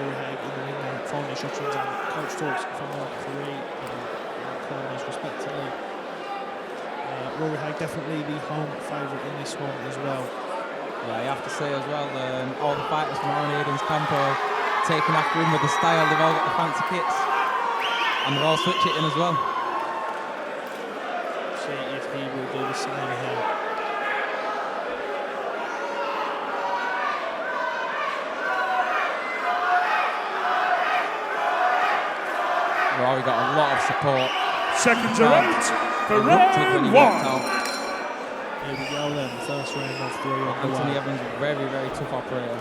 Rory Haigh in the ring there, following instructions and coach talks from the referee and corners respectively. Rory Haigh definitely the home favourite in this one as well. Yeah, you have to say as well, all the fighters from Aaron Aiden's camp are taking after him with the style. They've all got the fancy kits and they're all switch hitting as well. See if he will do the same here. Rory got a lot of support. Seconds are out for round one. Here we go then, first round of 3 on the Anthony way. Evans, a very, very tough operator.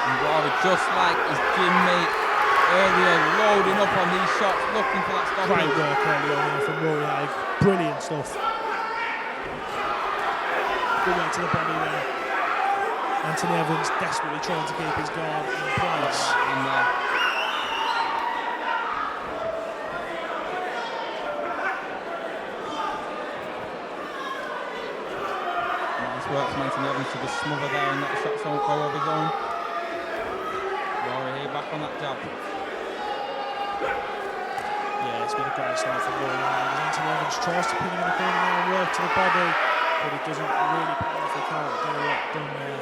And Rory, just like his gym mate earlier, loading up on these shots, looking for that stop. Great work early on here from Rory Haigh. Brilliant stuff. Good way to the body there. Anthony Evans desperately trying to keep his guard in place. Nice work from Anthony Evans to just smother there and let the shots go over his own. Rory Haigh back on that jab. Yeah, it's been a great start for Rory Haigh. Anthony Evans tries to pin him in the corner now and work to the body, but it doesn't really pay off. He can't get a lot done there.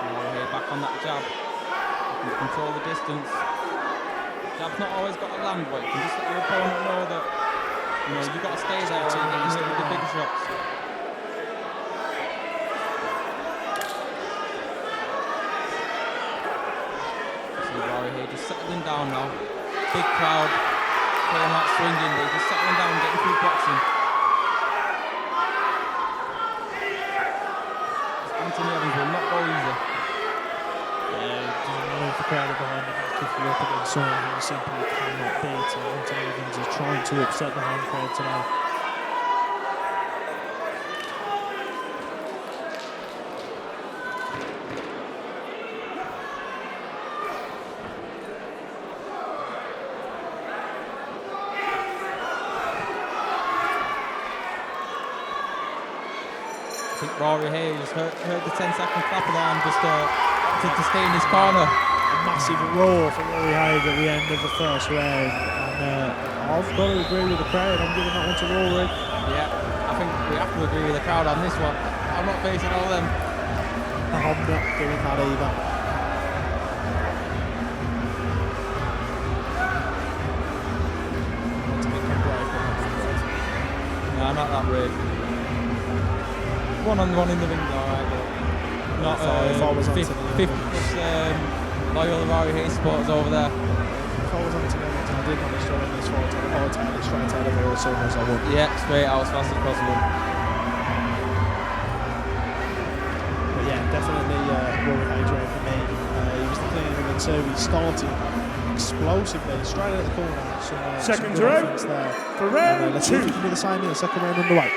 Rory Haigh back on that jab. You can control the distance. Jab's not always got to land, but you can just let your opponent know that you've got to stay there so you can hit with the bigger shots. Rory Haigh just settling down now. Big crowd, playing that swinging, but he's just settling down, getting through boxing. Anthony Evans will not go easy. Yeah, it doesn't matter if the crowd are behind him. If you're up against someone who simply cannot beat him. Anthony Evans is trying to upset the home crowd today. I think Rory Haigh just heard the 10-second clap of that and just to stay in his corner. A massive roar from Rory Haigh at the end of the first round, and I've got to agree with the crowd. I'm giving that one to Rory. Yeah, I think we have to agree with the crowd on this one. I'm not facing all them. I'm not doing that either. No, not that brave. One-on-one in the ring, alright, but not if I was 50 plus loyal Rory Haigh supporters over there. If I was Anthony Evans and I did manage to win this fight, I'd take it straight out of here as soon as I would. Yeah, straight out as fast as possible. But yeah, definitely Rory Haigh for me. He was the clean and so he started explosively straight out of the corner. Seconds are out there. For round let's see if two. we can do the same in the second round underway.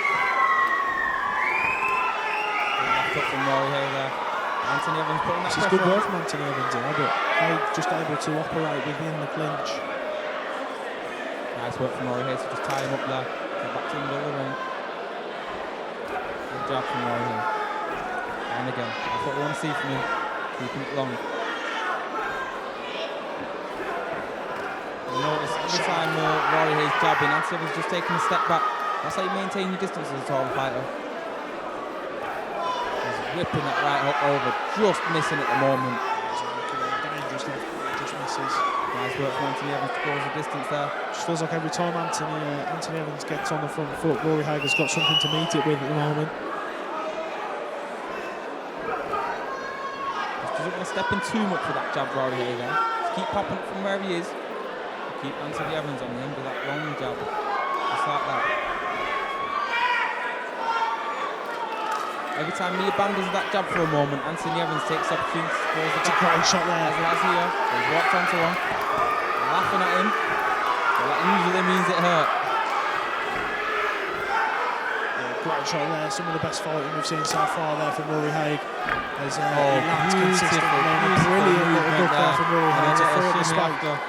Left up from Rory Haigh there. Anthony Evans putting that This is pressure good on. work from Anthony Evans here, but Haigh just able to operate within the clinch. Nice work from Rory Haigh to just tie him up there. Get back to the middle of the ring. Good job from Rory Haigh. And again, that's what we want to see from him. Keeping it long. You notice every time Rory Hay's jabbing, Anthony Evans just taking a step back. That's how you maintain your distance as a tall fighter. He's whipping that right hook over, just missing at the moment. Dangerous left, just misses. Nice work from Anthony Evans to close the distance there. Just feels like every time Anthony Evans gets on the front foot, Rory Haigh has got something to meet it with at the moment. Just doesn't want to step in too much with that jab, Rory Haigh then. Just keep popping it from where he is. Keep Anthony Evans on the end of that long jab. Just like that. Every time he abandons that jab for a moment, Anthony Evans takes the opportunity to close the It's a great shot there. as he has here. He's walked onto one. They're laughing at him. Well, that usually means it hurt. Yeah, great shot there, some of the best fighting we've seen so far there from Rory Haigh. As he lands beautiful, consistently, and a beautiful brilliant little movement duck there from Rory Haigh to free up the shimmy space.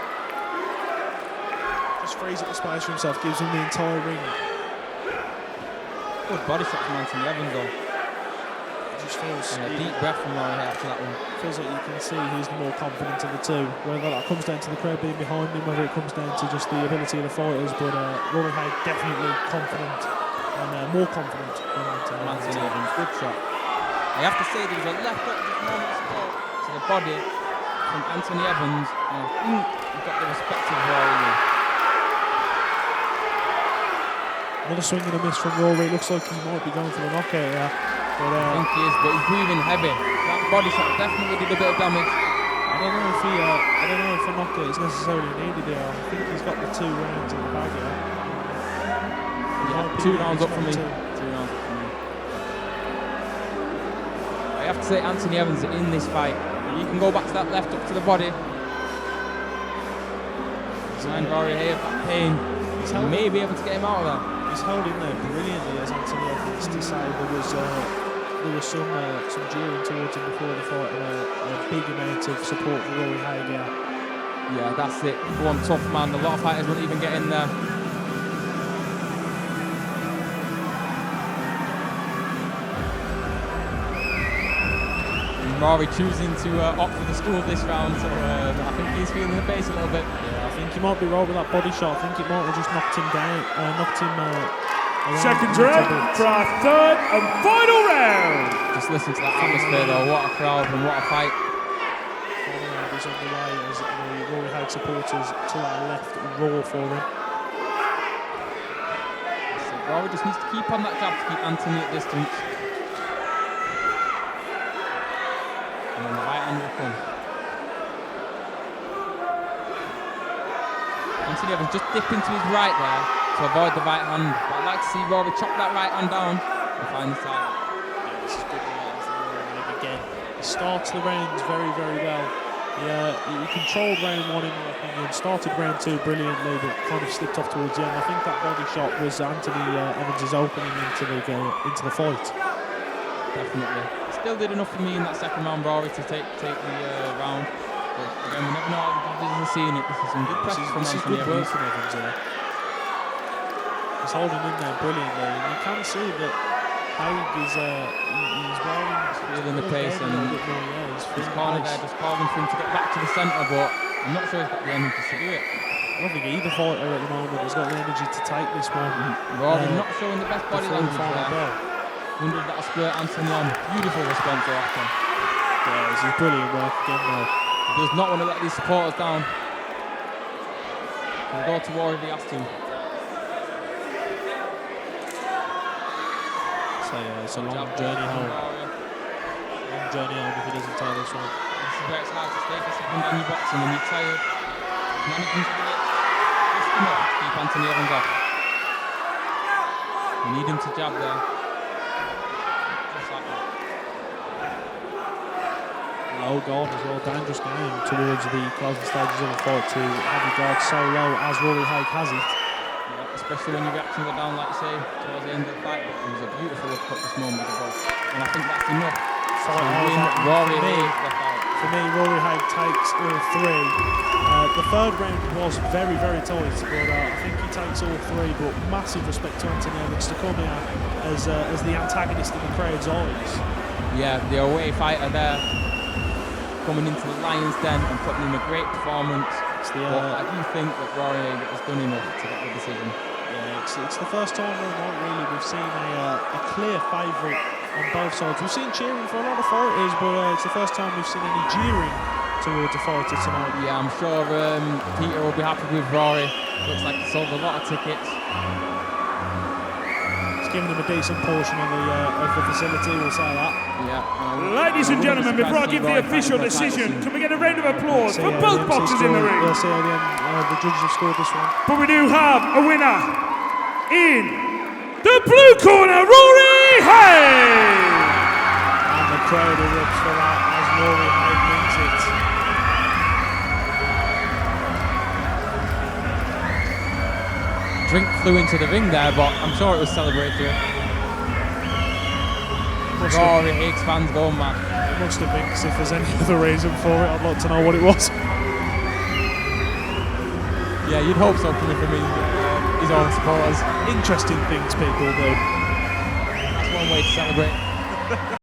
Just frees up the space for himself, gives him the entire ring. Good body shot from Anthony Evans though. It just feels And a deep breath from Rory after that one. feels like you can see who's the more confident of the two. Whether that comes down to the crowd being behind him, whether it comes down to just the ability of the fighters, but Rory Haigh definitely confident and more confident than Anthony Evans. Good shot. I have to say there was a left hook just moments ago to the body from Anthony Evans, and I think he got the respect of Rory. Another swing and a miss from Rory. Looks like he might be going for the knockout here. But, I think he is, but he's breathing heavy. That body shot definitely did a bit of damage. I don't know if a knockout is necessarily needed here. I think he's got the 2 rounds in the bag here. Yeah, 2 rounds up for me. 2 rounds up for me. I have to say Anthony Evans in this fight. You can go back to that left hook to the body. And Rory Haigh of that pain. He may be able to get him out of that. He's held in there brilliantly as Anthony Evans to say there was some jeering towards him before the fight and a big amount of support for Rory Haigh here. Yeah, that's it. One tough man. A lot of fighters won't even get in there. And Rory choosing to opt for the stool this round, so I think he's feeling the pace a little bit. Yeah, I think he might be right with that body shot. I think it might have just knocked him down, knocked him around Seconds a are little up bit. for our third and final round. Just listen to that atmosphere though. What a crowd and what a fight. Final round is on the way as the Rory Haigh supporters to our left roar for him. So Rory just needs to keep on that jab to keep Anthony at distance. And then the right hand will come. Anthony Evans just dip into his right there to avoid the right hand. But I'd like to see Rory chop that right hand down and find the side. Yeah, this is good again. He starts the rounds very, very well. He controlled round 1 in my opinion, started round 2 brilliantly, but kind of slipped off towards the end. I think that body shot was Anthony Evans' opening into the fight. Definitely. Still did enough for me in that second round, Rory, to take the round. But again, we never know how the judges are seeing it. This is some good pressure from This is Anthony good work Evans. from Evans here. He's holding in there brilliantly, and you can see that Haigh is he's wearing feeling the pace, and his corner there just calling for him to get back to the centre, but I'm not sure he's got the energy to do it. I don't think either fighter at the moment has got the energy to take this one. Rory not showing the best body language there. bell. Wondered if that'll spur Anthony on. Beautiful response to that. Yeah, this is brilliant work again now. He does not want to let these supporters down. He'll go to war if he has to. So yeah, it's a long journey home. Long journey home if he doesn't take this one. This is where it's hard to stay disciplined on your boxing when you're tired. Managing to do it just enough to keep Anthony Evans off. You need him to jab there. Just like that. Low guard as well, dangerous game towards the closing stages of the fight to have your guard so low as Rory Haigh has it. Yeah, especially when your reactions are down, like you say, towards the end of the fight. But it was a beautiful look at this moment of both. And I think that's enough to win Rory Haigh the fight. For me, Rory Haigh takes all 3. The third round was very, very tight, but I think he takes all 3. But massive respect to Anthony Evans to come here as the antagonist in the crowd's eyes. Yeah, the away fighter there, coming into the Lions' Den and putting in a great performance. But I do think that Rory has done enough to get the decision. Yeah, it's the first time we've seen a clear favourite on both sides. We've seen cheering for a lot of fighters, but it's the first time we've seen any jeering towards a fighter tonight. Yeah, I'm sure Peter will be happy with Rory. Looks like he sold a lot of tickets. It's given him a decent portion of the facility, we'll say that. Yeah. Ladies and gentlemen, before I give the official decision, can we get a round of applause for both boxers in the ring? We'll see how the judges have scored this one. But we do have a winner in the blue corner, Rory Haigh! And the crowd erupts for that as Rory Haigh wins it. Drink flew into the ring there, but I'm sure it was celebratory. must have, Rory Higgs fans go mad. it must have been, because if there's any other reason for it, I'd like to know what it was. Yeah, you'd hope so coming from his own supporters. Interesting things people do. That's one way to celebrate.